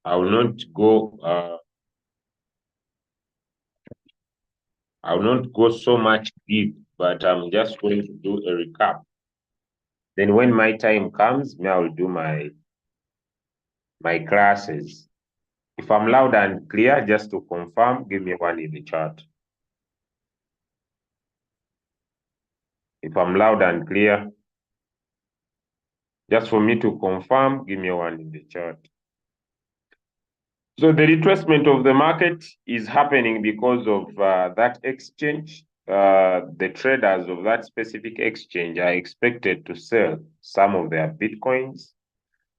I will not go. I will not go so much deep, but I'm just going to do a recap. Then, when my time comes, I will do my classes. If I'm loud and clear, just to confirm, give me one in the chat. If I'm loud and clear, just for me to confirm, give me one in the chat. So the retracement of the market is happening because of that exchange. The traders of that specific exchange are expected to sell some of their Bitcoins.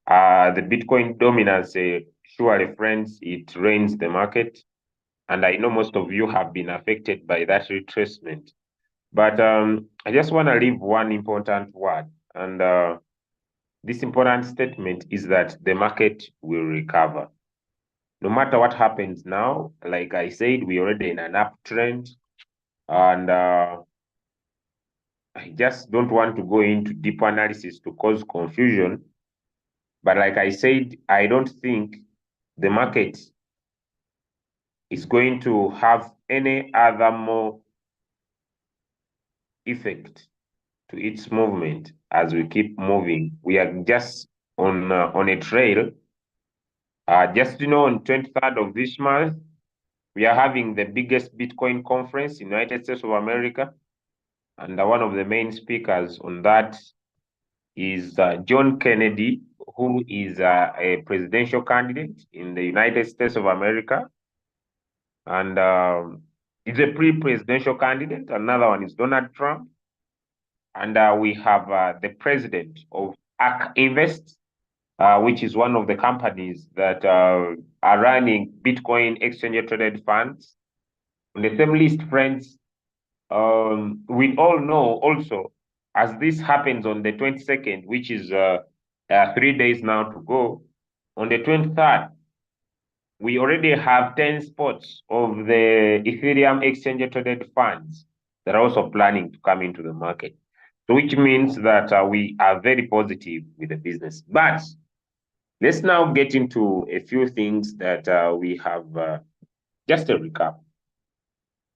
The Bitcoin dominance, surely, friends, it reigns the market. And I know most of you have been affected by that retracement. But I just want to leave one important word. And this important statement is that the market will recover. No matter what happens now, like I said, we're already in an uptrend. And I just don't want to go into deep analysis to cause confusion. But like I said, I don't think the market is going to have any other more effect to its movement as we keep moving. We are just on a trail. Just on 23rd of this month, we are having the biggest Bitcoin conference in the United States of America. And one of the main speakers on that is John Kennedy, who is a presidential candidate in the United States of America. And he's a pre-presidential candidate. Another one is Donald Trump. And we have the president of ARK Invest, which is one of the companies that are running Bitcoin exchange-traded funds. On the same list, friends, we all know also, as this happens on the 22nd, which is 3 days now to go, on the 23rd, we already have 10 spots of the Ethereum exchange-traded funds that are also planning to come into the market. So which means that we are very positive with the business. But let's now get into a few things that we have, just a recap.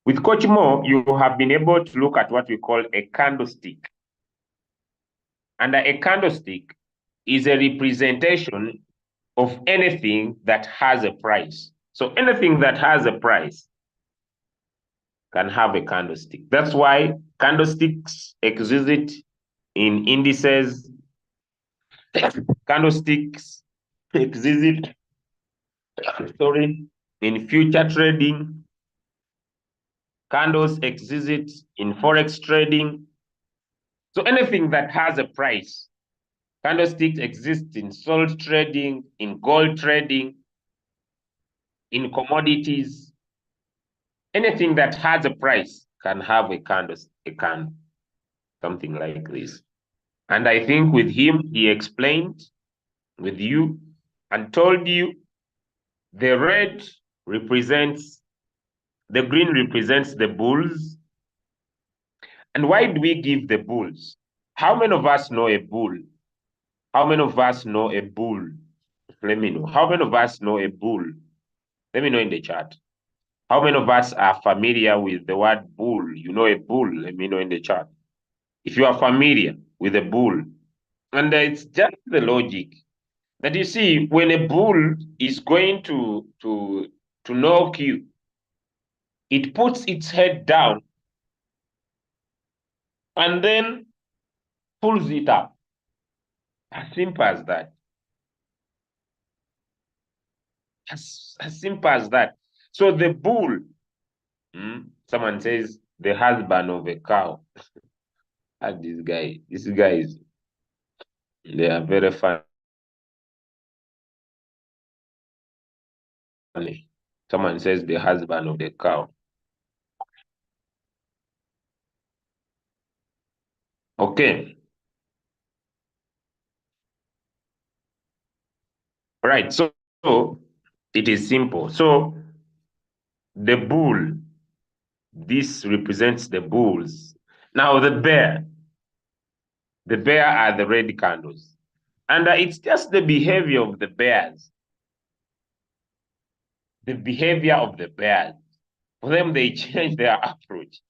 With Coach Mo, you have been able to look at what we call a candlestick. And a candlestick is a representation of anything that has a price. So anything that has a price can have a candlestick. That's why candlesticks exist in indices. Candlesticks exist, in future trading. Candles exist in forex trading. So anything that has a price, candlesticks exist in salt trading, in gold trading, in commodities. Anything that has a price can have a candle, something like this. And I think with him, he explained with you and told you the red represents, the green represents the bulls. And why do we give the bulls? How many of us know a bull? How many of us know a bull? Let me know. How many of us know a bull? Let me know in the chat. How many of us are familiar with the word bull? You know a bull? Let me know in the chat. If you are familiar with a bull. And it's just the logic that you see, when a bull is going to knock you, it puts its head down and then pulls it up. As simple as that. As simple as that. So the bull, someone says, the husband of a cow. And these guys, they are very funny. Someone says the husband of the cow. Okay. Right. So it is simple. So the bull, this represents the bulls. Now the bear are the red candles. And it's just the behavior of the bears the behavior of the bears. For them, they change their approach.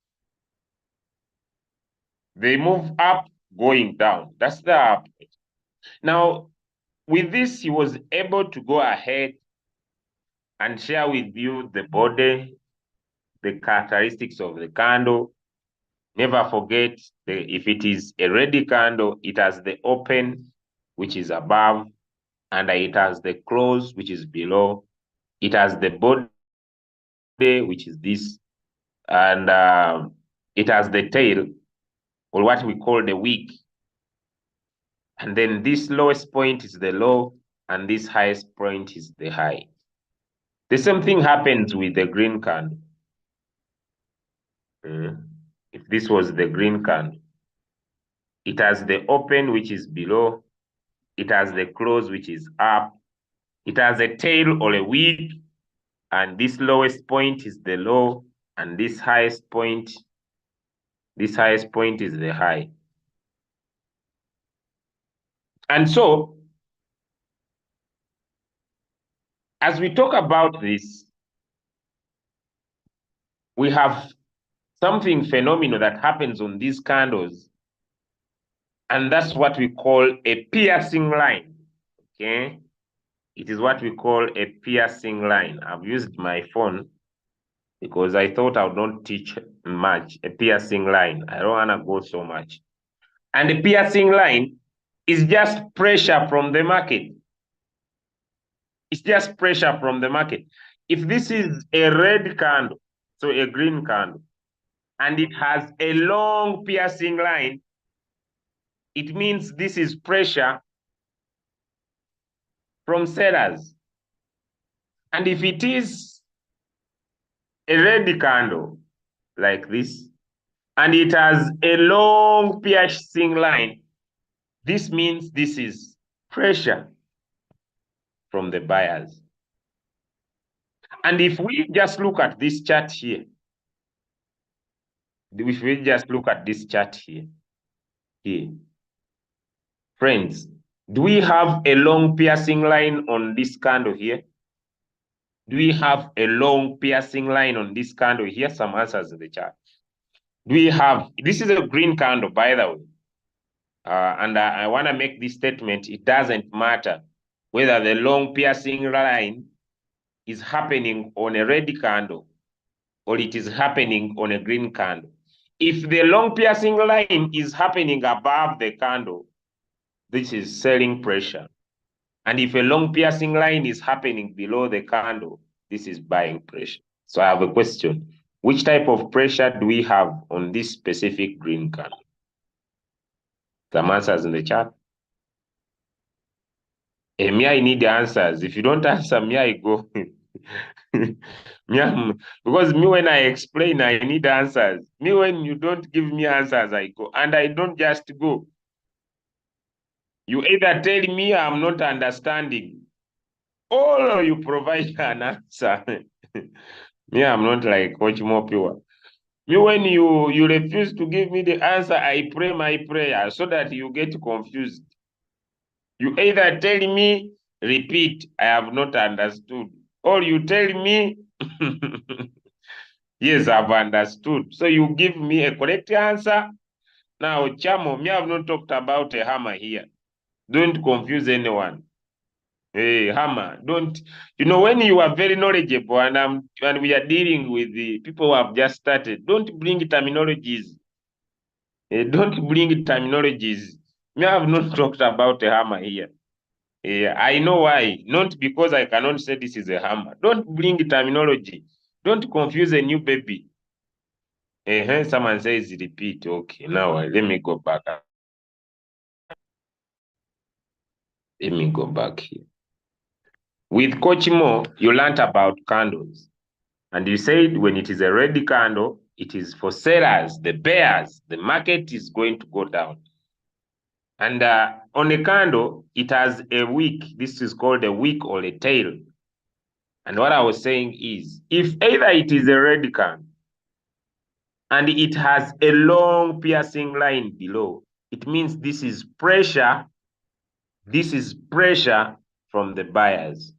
They move up, going down. That's the approach. Now, with this, he was able to go ahead and share with you the body, the characteristics of the candle. Never forget, if it is a ready candle, it has the open, which is above, and it has the close, which is below. It has the body, which is this, and it has the tail, or what we call the wick. And then this lowest point is the low, and this highest point is the high. The same thing happens with the green candle. If this was the green candle, it has the open, which is below. It has the close, which is up. It has a tail or a wick, and this lowest point is the low, and this highest point is the high. And so, as we talk about this, we have something phenomenal that happens on these candles, and that's what we call a piercing line, okay? It is what we call a piercing line. I've used my phone because I thought I would not teach much, a piercing line. I don't want to go so much. And the piercing line is just pressure from the market. It's just pressure from the market. If this is a red candle, so a green candle, and it has a long piercing line, it means this is pressure from sellers. And if it is a red candle like this, and it has a long piercing line, this means this is pressure from the buyers. And if we just look at this chart here, friends, do we have a long piercing line on this candle here? Do we have a long piercing line on this candle here? Some answers in the chart. Do we have, this is a green candle, by the way. And I want to make this statement, it doesn't matter whether the long piercing line is happening on a red candle or it is happening on a green candle. If the long piercing line is happening above the candle, this is selling pressure. And if a long piercing line is happening below the candle, this is buying pressure. So I have a question. Which type of pressure do we have on this specific green candle? Some answers in the chat. Me, I need the answers. If you don't answer me, I go. Because me, when I explain, I need answers. Me, when you don't give me answers, I go. And I don't just go. You either tell me I'm not understanding, or you provide an answer. Me, I'm not like Coach More Pure. Me, when you refuse to give me the answer, I pray my prayer so that you get confused. You either tell me, repeat, I have not understood, or you tell me, yes, I've understood. So you give me a correct answer. Now, Chamo, me have not talked about a hammer here. Don't confuse anyone. Hey, hammer, don't, when you are very knowledgeable and we are dealing with the people who have just started, don't bring terminologies. Don't bring terminologies. Me have not talked about a hammer here. I know why. Not because I cannot say this is a hammer. Don't bring terminology. Don't confuse a new baby. Someone says repeat. Okay, now let me go back. Let me go back here. With Coach Mo, you learned about candles. And you said when it is a red candle, it is for sellers, the bears. The market is going to go down. And on a candle, it has a wick. This is called a wick or a tail. And what I was saying is, if either it is a red candle and it has a long piercing line below, it means this is pressure. This is pressure from the buyers.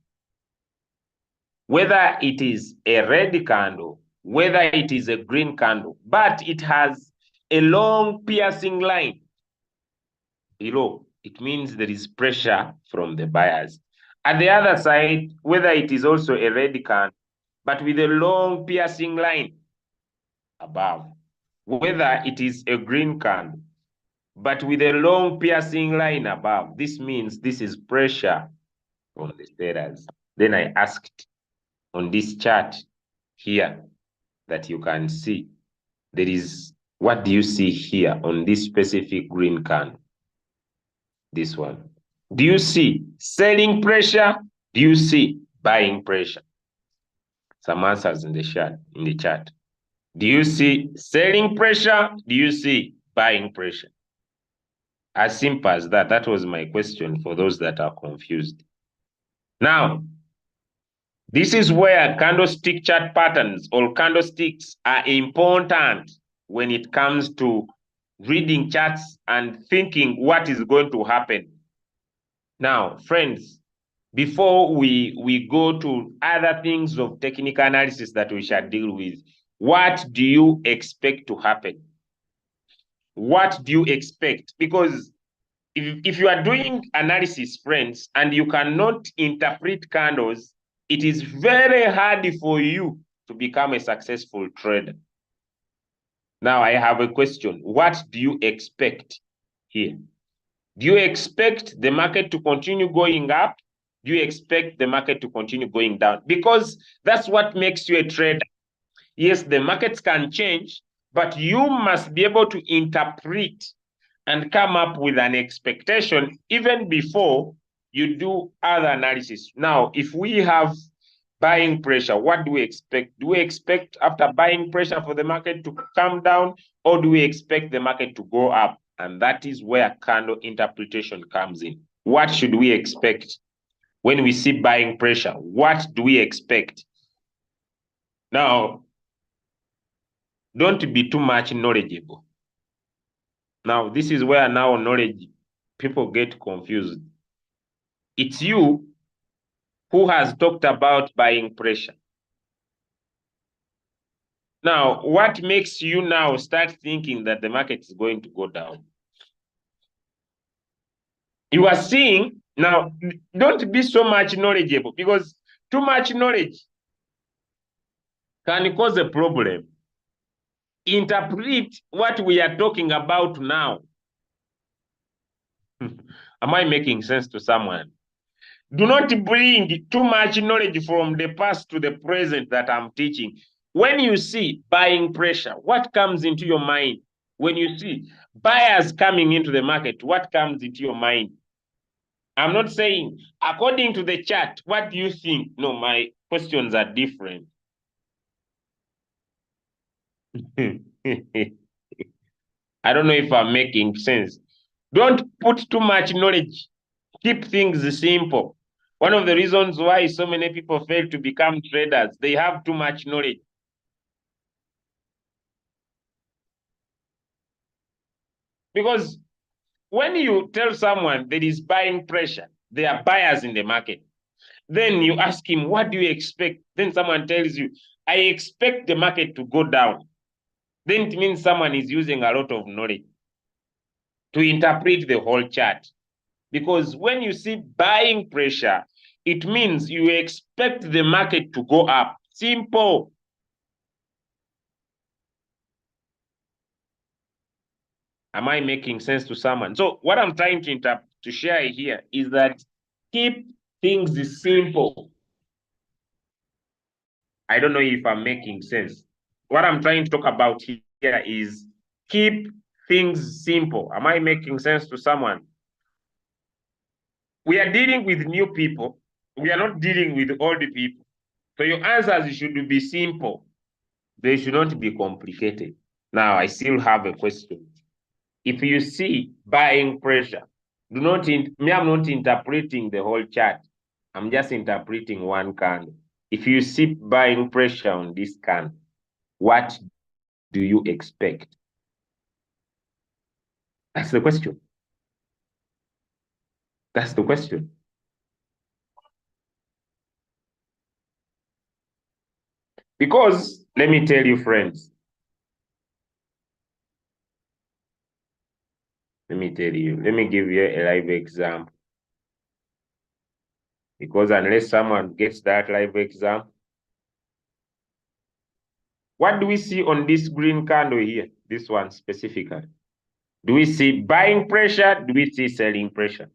whether it is a red candle, whether it is a green candle, but it has a long piercing line below, it means there is pressure from the buyers. At the other side, whether it is also a red candle, but with a long piercing line above, whether it is a green candle, but with a long piercing line above, this means this is pressure from the sellers. Then I asked on this chart here that you can see, there is, what do you see here on this specific green candle? This one. Do you see selling pressure? Do you see buying pressure? Some answers in the chart. Do you see selling pressure? Do you see buying pressure? As simple as that. That was my question for those that are confused. Now, this is where candlestick chart patterns or candlesticks are important when it comes to reading charts and thinking what is going to happen. Now, friends, before we go to other things of technical analysis that we shall deal with, what do you expect to happen? What do you expect? Because if you are doing analysis, friends, and you cannot interpret candles, it is very hard for you to become a successful trader. Now, I have a question. What do you expect here? Do you expect the market to continue going up? Do you expect the market to continue going down? Because that's what makes you a trader. Yes, the markets can change, but you must be able to interpret and come up with an expectation even before you do other analysis. Now, if we have buying pressure, what do we expect? Do we expect after buying pressure for the market to come down, or do we expect the market to go up? And that is where candle interpretation comes in. What should we expect when we see buying pressure? What do we expect? Now, don't be too much knowledgeable. Now, this is where now knowledge, people get confused. It's you who has talked about buying pressure. Now, what makes you now start thinking that the market is going to go down? You are seeing, now, don't be so much knowledgeable, because too much knowledge can cause a problem. Interpret what we are talking about now. Am I making sense to someone? Do not bring too much knowledge from the past to the present that I'm teaching. When you see buying pressure, what comes into your mind? When you see buyers coming into the market, what comes into your mind? I'm not saying, according to the chart, what do you think? No, my questions are different. I don't know if I'm making sense. Don't put too much knowledge. Keep things simple. One of the reasons why so many people fail to become traders, they have too much knowledge. Because when you tell someone there is buying pressure, there are buyers in the market, then you ask him, what do you expect? Then someone tells you, I expect the market to go down. Then it means someone is using a lot of knowledge to interpret the whole chart. Because when you see buying pressure, it means you expect the market to go up. Simple. Am I making sense to someone? So what I'm trying to share here is that keep things simple. I don't know if I'm making sense. What I'm trying to talk about here is keep things simple. Am I making sense to someone? We are dealing with new people. We are not dealing with old people. So your answers should be simple. They should not be complicated. Now, I still have a question. If you see buying pressure, I'm not interpreting the whole chart. I'm just interpreting one candle. If you see buying pressure on this candle, what do you expect? That's the question. That's the question. Because let me tell you, friends, let me give you a live example. Because unless someone gets that live example, what do we see on this green candle here? This one specifically. Do we see buying pressure? Do we see selling pressure?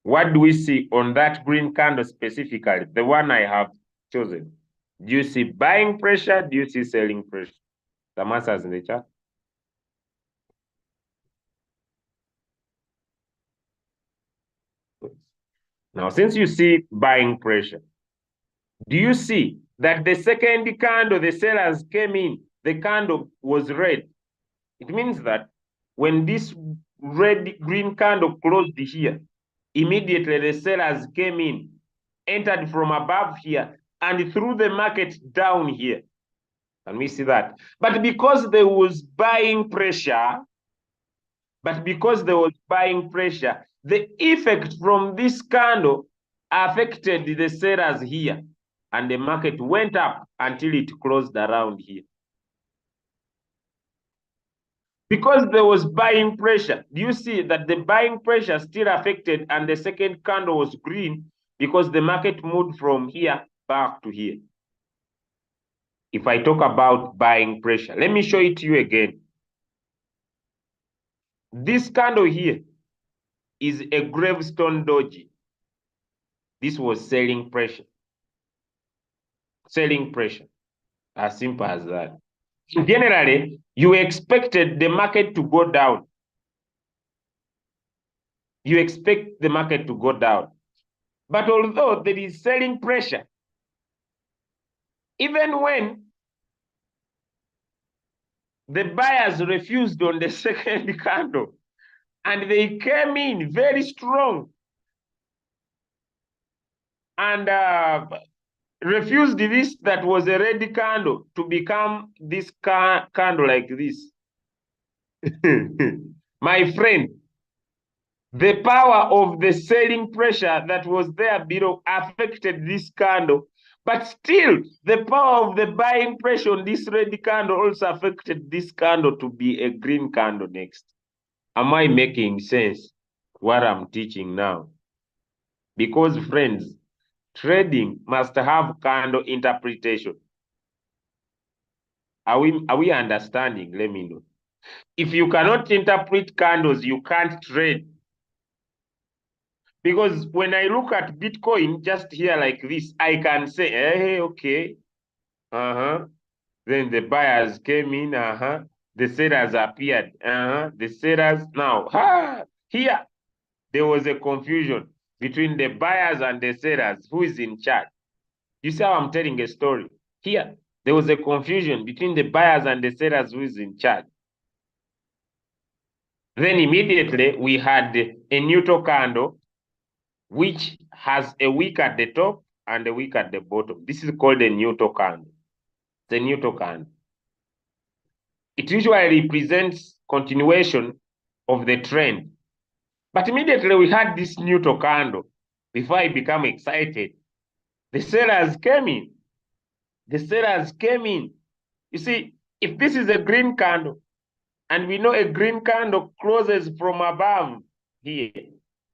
What do we see on that green candle specifically? The one I have chosen. Do you see buying pressure? Do you see selling pressure? Some answers in the chat. Now, since you see buying pressure, do you see that the second candle the sellers came in, the candle was red? It means that when this red-green candle closed here, immediately the sellers came in, entered from above here, and threw the market down here. Can we see that? But because there was buying pressure, the effect from this candle affected the sellers here, and the market went up until it closed around here. Because there was buying pressure, do you see that the buying pressure still affected and the second candle was green because the market moved from here back to here? If I talk about buying pressure, let me show it to you again. This candle here is a gravestone doji. This was selling pressure. Selling pressure. As simple as that. Generally, you expected the market to go down. You expect the market to go down. But although there is selling pressure, even when the buyers refused on the second candle, and they came in very strong and refused this that was a red candle to become this candle like this. My friend, the power of the selling pressure that was there below affected this candle, but still the power of the buying pressure on this red candle also affected this candle to be a green candle next. Am I making sense what I'm teaching now? Because friends, trading must have candle interpretation. Are we understanding? Let me know. If you cannot interpret candles, you can't trade. Because when I look at Bitcoin just here like this, I can say, hey, okay, then the buyers came in, the sellers appeared, the sellers now, here, there was a confusion between the buyers and the sellers. Who is in charge? You see how I'm telling a story? Here, there was a confusion between the buyers and the sellers. Who is in charge? Then immediately we had a neutral candle, which has a wick at the top and a wick at the bottom. This is called a neutral candle. It's a neutral candle. It usually represents continuation of the trend. But immediately we had this neutral candle. Before I become excited, the sellers came in. The sellers came in. You see, if this is a green candle, and we know a green candle closes from above here,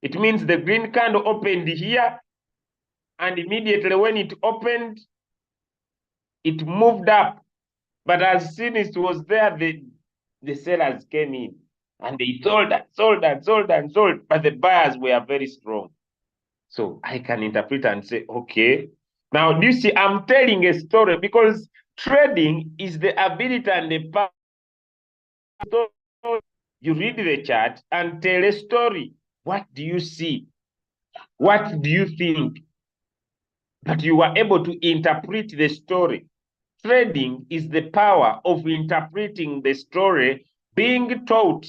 it means the green candle opened here, and immediately when it opened, it moved up. But as soon as it was there, the sellers came in, and they sold and sold and sold and sold, but the buyers were very strong. So I can interpret and say, okay. Now, do you see, I'm telling a story because trading is the ability and the power. You read the chart and tell a story. What do you see? What do you think? But you are able to interpret the story. Trading is the power of interpreting the story being taught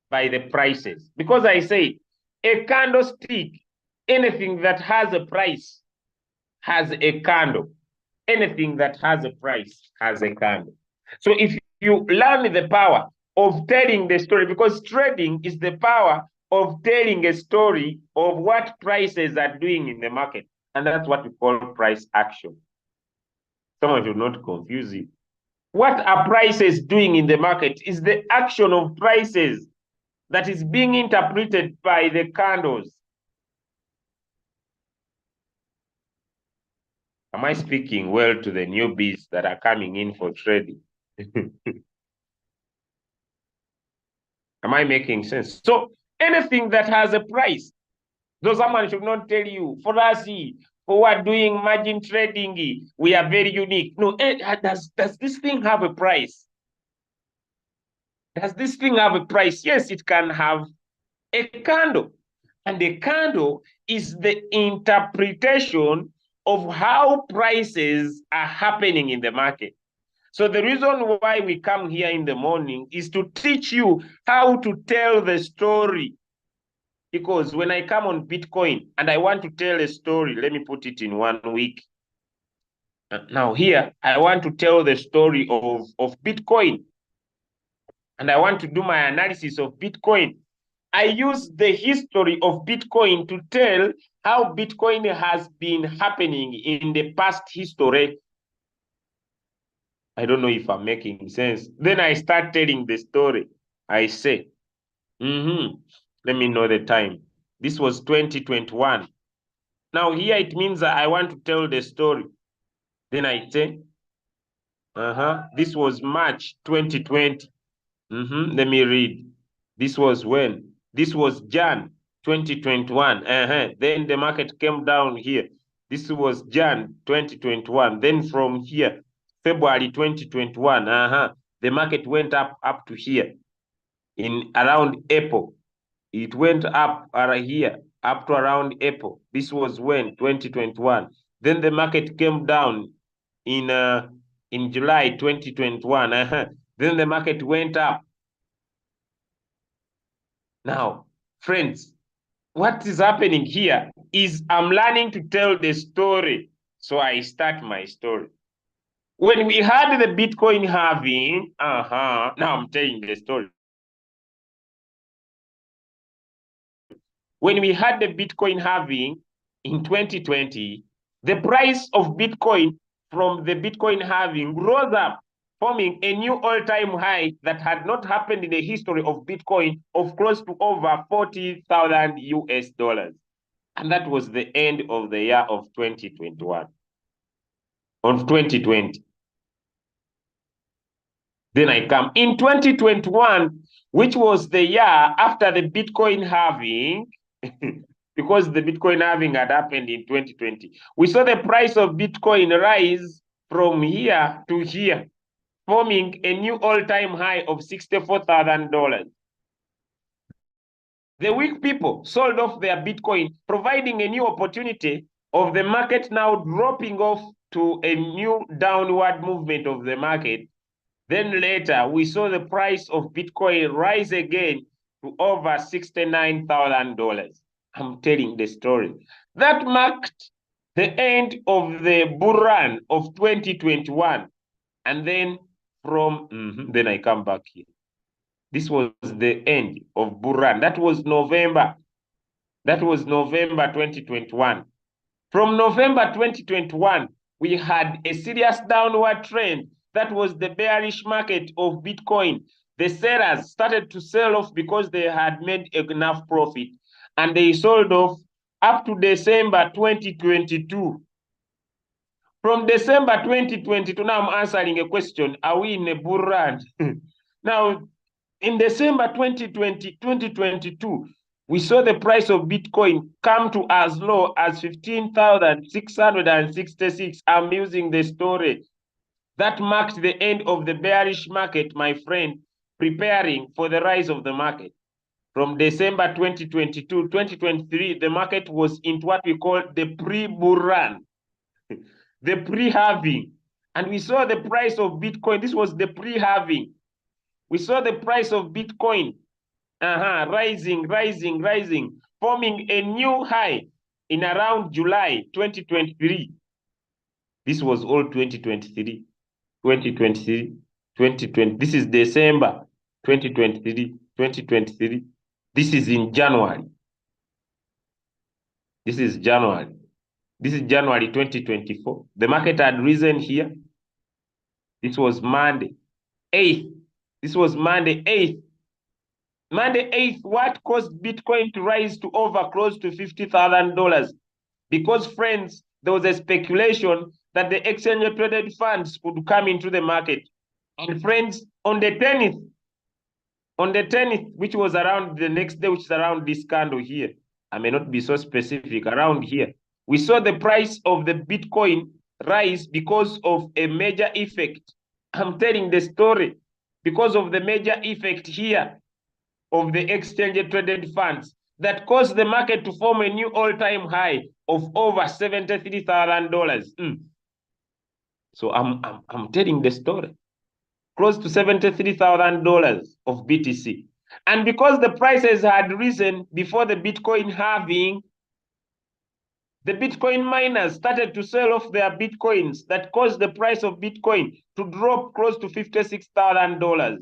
by the prices. Because I say, a candlestick, anything that has a price has a candle. Anything that has a price has a candle. So if you learn the power of telling the story, because trading is the power of telling a story of what prices are doing in the market. And that's what we call price action. Someone should not confuse it. What are prices doing in the market is the action of prices that is being interpreted by the candles. Am I speaking well to the newbies that are coming in for trading? Am I making sense? So anything that has a price, though someone should not tell you, for us, who are doing margin trading, we are very unique. No, does this thing have a price? Does this thing have a price? Yes, it can have a candle. And a candle is the interpretation of how prices are happening in the market. So the reason why we come here in the morning is to teach you how to tell the story. Because when I come on Bitcoin and I want to tell a story, let me put it in 1 week. Now here, I want to tell the story of Bitcoin. And I want to do my analysis of Bitcoin. I use the history of Bitcoin to tell how Bitcoin has been happening in the past history. I don't know if I'm making sense. Then I start telling the story. I say, let me know the time. This was 2021. Now here it means that I want to tell the story. Then I say, this was March 2020. Let me read. This was when? This was Jan 2021. Then the market came down here. This was Jan 2021. Then from here, February 2021. The market went up to here. In around April, it went up here up to around April. This was when? 2021. Then the market came down in July 2021. Then the market went up. Now, friends, what is happening here is I'm learning to tell the story. So I start my story. When we had the Bitcoin halving, now I'm telling the story. When we had the Bitcoin halving in 2020, the price of Bitcoin from the Bitcoin halving rose up, forming a new all-time high that had not happened in the history of Bitcoin of close to over 40,000 US dollars. And that was the end of the year of 2021. On 2020. Then I come in 2021, which was the year after the Bitcoin halving, because the Bitcoin halving had happened in 2020. We saw the price of Bitcoin rise from here to here, forming a new all-time high of $64,000. The weak people sold off their Bitcoin, providing a new opportunity of the market now dropping off to a new downward movement of the market. Then later, we saw the price of Bitcoin rise again to over $69,000. I'm telling the story. That marked the end of the bull run of 2021. And then then I come back here. This was the end of bull run. That was November. That was November 2021. From November 2021, we had a serious downward trend. That was the bearish market of Bitcoin. The sellers started to sell off because they had made enough profit, and they sold off up to December 2022. From December 2022, now I'm answering a question, are we in a bull run? Now, in December 2022, we saw the price of Bitcoin come to as low as 15,666. I'm using the story. That marked the end of the bearish market, my friend, preparing for the rise of the market. From December 2022, 2023, the market was into what we call the pre-bull run, the pre-halving. And we saw the price of Bitcoin. This was the pre-halving. We saw the price of Bitcoin rising, forming a new high in around July 2023. This was all 2023. 2023, 2020. This is December 2023, 2023. This is in January. This is January. This is January 2024. The market had risen here. This was Monday 8th. This was Monday 8th. Monday 8th, what caused Bitcoin to rise to over close to $50,000? Because, friends, there was a speculation that the exchange-traded funds could come into the market. And friends, on the 10th, which was around the next day, which is around this candle here, I may not be so specific, around here, we saw the price of the Bitcoin rise because of a major effect. I'm telling the story because of the major effect here of the exchange-traded funds that caused the market to form a new all-time high of over $73,000. So I'm telling the story. Close to $73,000 of BTC. And because the prices had risen before the Bitcoin halving, the Bitcoin miners started to sell off their Bitcoins that caused the price of Bitcoin to drop close to $56,000.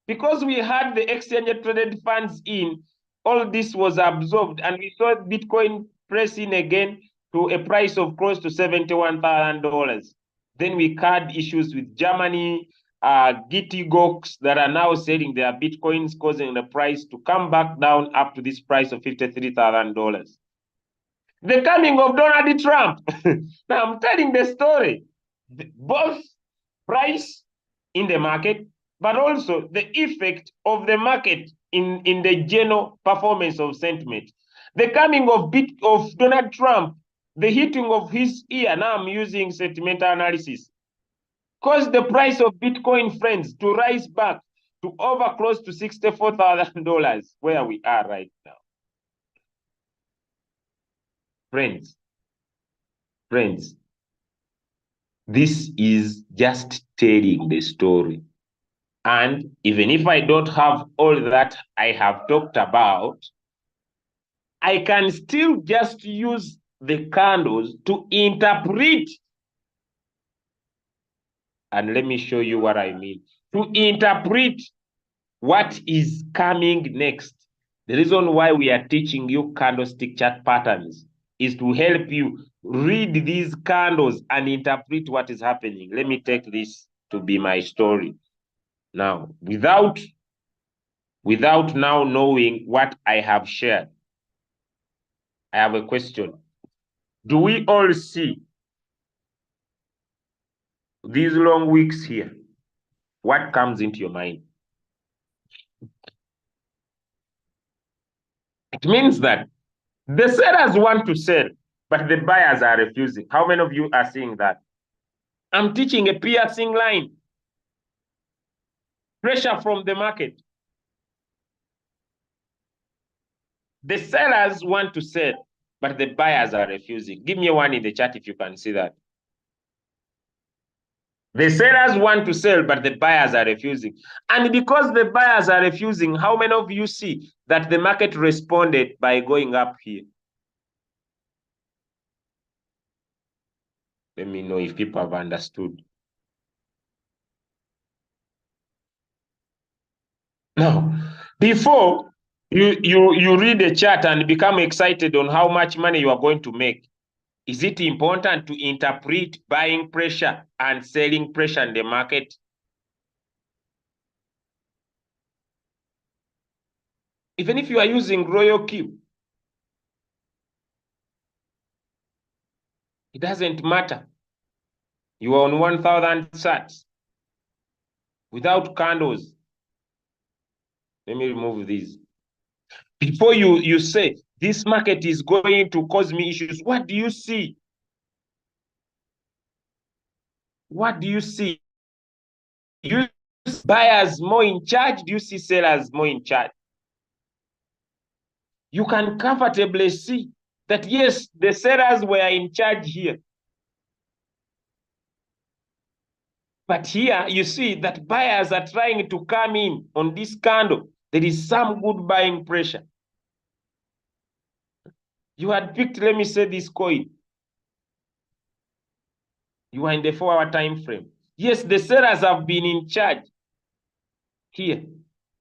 Because we had the exchange-traded funds in, all this was absorbed, and we saw Bitcoin pressing again to a price of close to $71,000. Then we had issues with Germany, Gittigox that are now selling their Bitcoins, causing the price to come back down up to this price of $53,000. The coming of Donald Trump. Now I'm telling the story. Both price in the market, but also the effect of the market in the general performance of sentiment. The coming of Donald Trump, the hitting of his ear, now I'm using sentimental analysis, caused the price of Bitcoin, friends, to rise back to over close to $64,000, where we are right now. Friends, this is just telling the story. And even if I don't have all that I have talked about, I can still just use the candles to interpret. And let me show you what I mean. To interpret what is coming next. The reason why we are teaching you candlestick chart patterns is to help you read these candles and interpret what is happening. Let me take this to be my story. Now, without now knowing what I have shared, I have a question. Do we all see these long wicks here? What comes into your mind? It means that the sellers want to sell, but the buyers are refusing. How many of you are seeing that? I'm teaching a piercing line. Pressure from the market. The sellers want to sell, but the buyers are refusing. Give me one in the chat if you can see that. The sellers want to sell, but the buyers are refusing. And because the buyers are refusing, how many of you see that the market responded by going up here? Let me know if people have understood. Now, before you read a chart and become excited on how much money you are going to make, is it important to interpret buying pressure and selling pressure in the market? Even if you are using Royal Q, it doesn't matter. You are on 1,000 sats without candles. Let me remove these. Before you say, this market is going to cause me issues, what do you see? What do you see? Do you see buyers more in charge? Do you see sellers more in charge? You can comfortably see that, yes, the sellers were in charge here. But here you see that buyers are trying to come in on this candle. There is some good buying pressure. You had picked, let me say, this coin. You are in the 4-hour time frame. Yes, the sellers have been in charge here.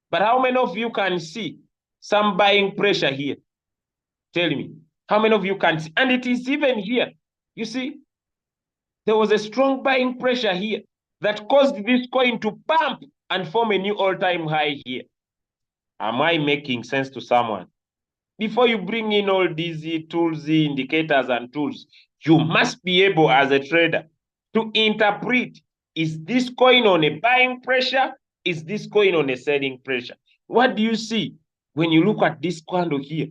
But how many of you can see some buying pressure here? Tell me. How many of you can see? And it is even here. You see, there was a strong buying pressure here that caused this coin to pump and form a new all-time high here. Am I making sense to someone? Before you bring in all these tools, indicators and tools, you must be able as a trader to interpret, is this coin on a buying pressure? Is this coin on a selling pressure? What do you see when you look at this candle here?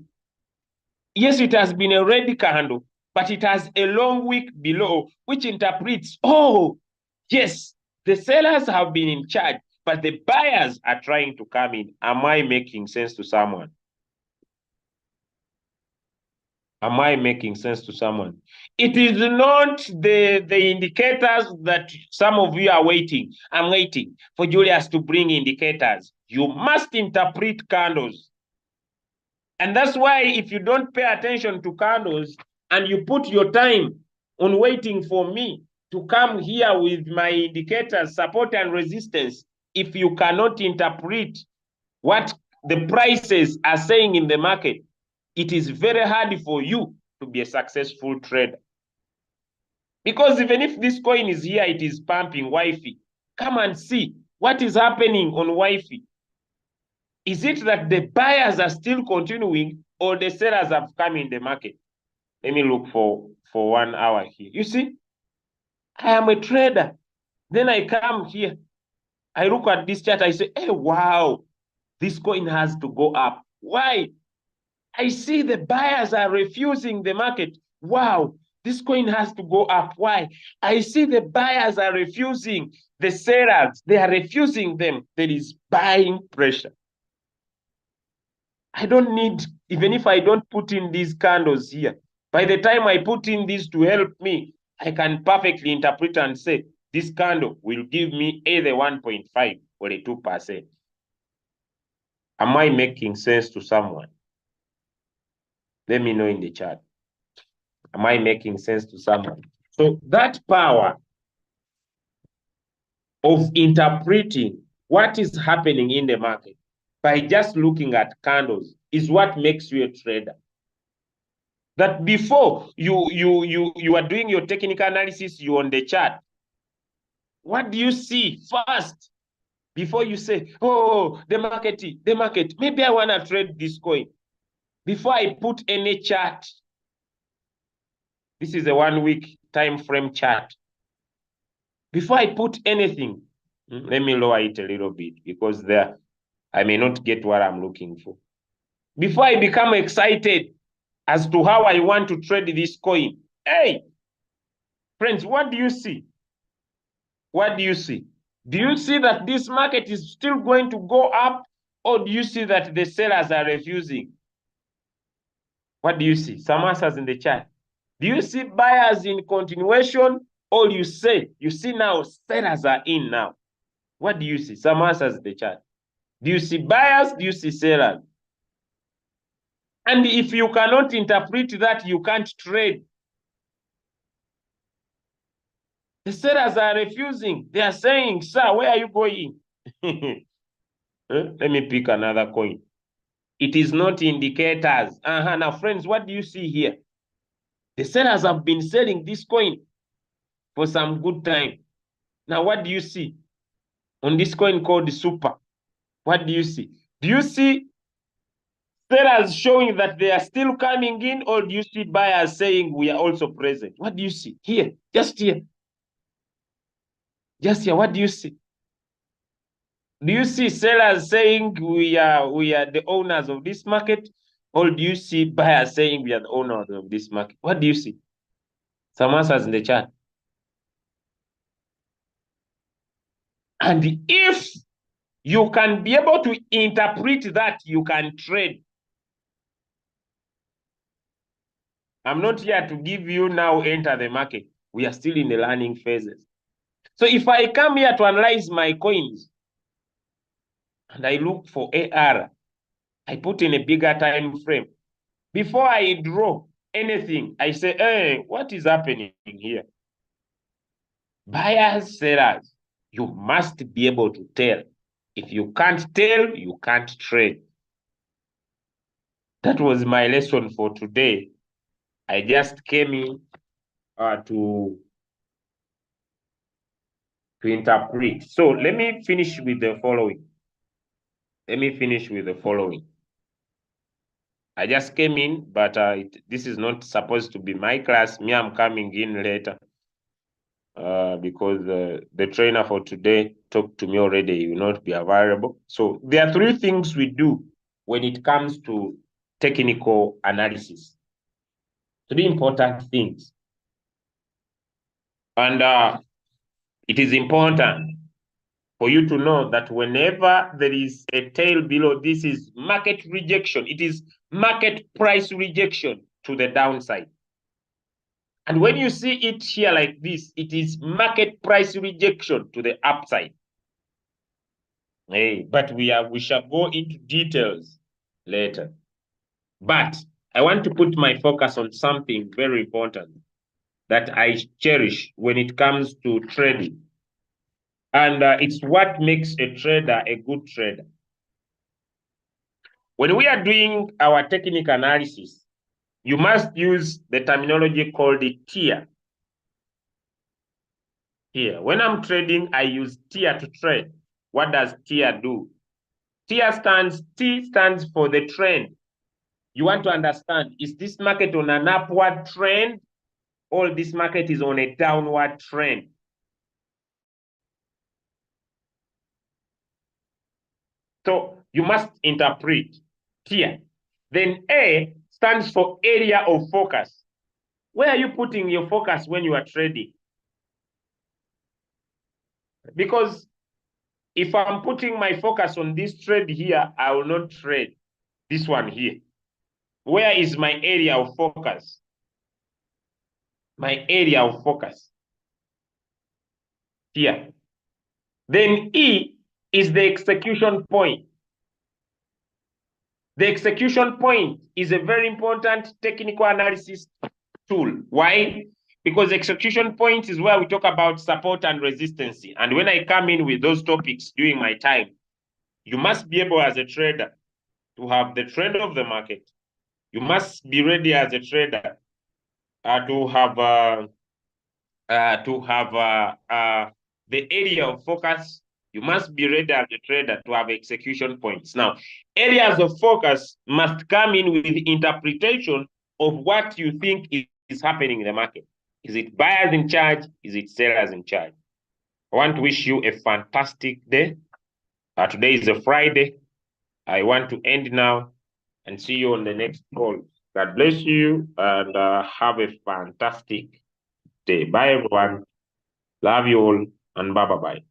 Yes, it has been a red candle, but it has a long wick below, which interprets, oh, yes, the sellers have been in charge, but the buyers are trying to come in. Am I making sense to someone? Am I making sense to someone? It is not the indicators that some of you are waiting. I'm waiting for Julius to bring indicators. You must interpret candles. And that's why if you don't pay attention to candles and you put your time on waiting for me to come here with my indicators, support and resistance, if you cannot interpret what the prices are saying in the market, it is very hard for you to be a successful trader. Because even if this coin is here, it is pumping wifey. Come and see what is happening on wifey. Is it that the buyers are still continuing or the sellers have come in the market? Let me look for 1 hour here. You see, I am a trader. Then I come here. I look at this chart. I say, hey, wow, this coin has to go up. Why? I see the buyers are refusing the market. Wow, this coin has to go up. Why? I see the buyers are refusing the sellers. They are refusing them. There is buying pressure. I don't need, even if I don't put in these candles here, by the time I put in these to help me, I can perfectly interpret and say, this candle will give me either 1.5 or a 2%. Am I making sense to someone? Let me know in the chat. Am I making sense to someone? So that power of interpreting what is happening in the market by just looking at candles is what makes you a trader. That before you are doing your technical analysis, you on the chart. What do you see first before you say, oh, the market, maybe I want to trade this coin? Before I put any chart, this is a 1 week time frame chart. Before I put anything, let me lower it a little bit because there I may not get what I'm looking for. Before I become excited as to how I want to trade this coin, hey, friends, what do you see? What do you see? Do you see that this market is still going to go up, or do you see that the sellers are refusing? What do you see? Some answers in the chat. Do you see buyers in continuation, or you see now sellers are in now? What do you see? Some answers in the chat. Do you see buyers? Do you see sellers? And if you cannot interpret that, you can't trade. The sellers are refusing. They are saying, sir, where are you going? Let me pick another coin. It is not indicators. Now, friends, what do you see here? The sellers have been selling this coin for some good time. Now, what do you see on this coin called the Super? What do you see? Do you see sellers showing that they are still coming in, or do you see buyers saying we are also present? What do you see? Here, just here. Just here, what do you see? Do you see sellers saying we are the owners of this market? Or do you see buyers saying we are the owners of this market? What do you see? Some answers in the chat. And if you can be able to interpret that, you can trade. I'm not here to give you now enter the market. We are still in the learning phases. So if I come here to analyze my coins and I look for AR, I put in a bigger time frame. Before I draw anything, I say, hey, what is happening here? Buyers, sellers, you must be able to tell. If you can't tell, you can't trade. That was my lesson for today. I just came in to interpret. So let me finish with the following. I just came in, but this is not supposed to be my class. Me, I'm coming in later because the trainer for today talked to me already. He will not be available. So there are three things we do when it comes to technical analysis. Three important things. And it is important for you to know that whenever there is a tail below, this is market rejection. It is market price rejection to the downside. And when you see it here like this, it is market price rejection to the upside. Hey, but we shall go into details later. But I want to put my focus on something very important that I cherish when it comes to trading. And it's what makes a trader a good trader. When we are doing our technical analysis, you must use the terminology called the tier. Here, when I'm trading, I use tier to trade. What does tier do? T stands for the trend. You want to understand, is this market on an upward trend or this market is on a downward trend? So you must interpret tier. Then A stands for area of focus. Where are you putting your focus when you are trading? Because if I'm putting my focus on this trade here, I will not trade this one here. Where is my area of focus? My area of focus here. Then E is the execution point. The execution point is a very important technical analysis tool. Why? Because execution point is where we talk about support and resistance. And when I come in with those topics during my time, you must be able as a trader to have the trend of the market. You must be ready as a trader to have the area of focus. You must be ready as a trader to have execution points. Now, areas of focus must come in with interpretation of what you think is happening in the market. Is it buyers in charge? Is it sellers in charge? I want to wish you a fantastic day. Today is a Friday. I want to end now and see you on the next call. God bless you and have a fantastic day. Bye, everyone. Love you all and bye-bye.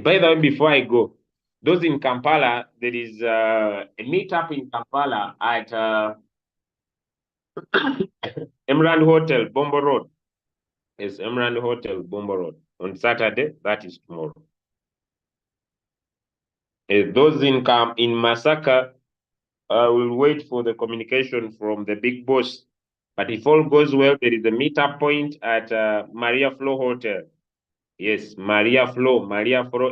By the way, before I go, those in Kampala, there is a meetup in Kampala at Emerald Hotel, Bombo Road. It's Emerald Hotel, Bombo Road. On Saturday, that is tomorrow. Those in Masaka will wait for the communication from the big boss. But if all goes well, there is a meetup point at Maria Flo Hotel. Yes, Maria Flo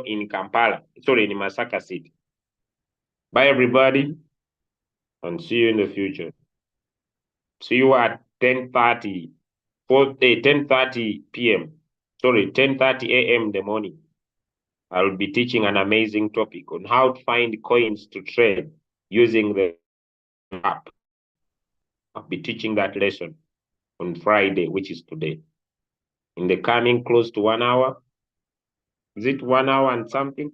in Kampala. Sorry, in Masaka City. Bye, everybody, and see you in the future. See you at 10:30 p.m. Sorry, 10:30 a.m. in the morning. I will be teaching an amazing topic on how to find coins to trade using the app. I'll be teaching that lesson on Friday, which is today. In the coming close to 1 hour. Is it 1 hour and something?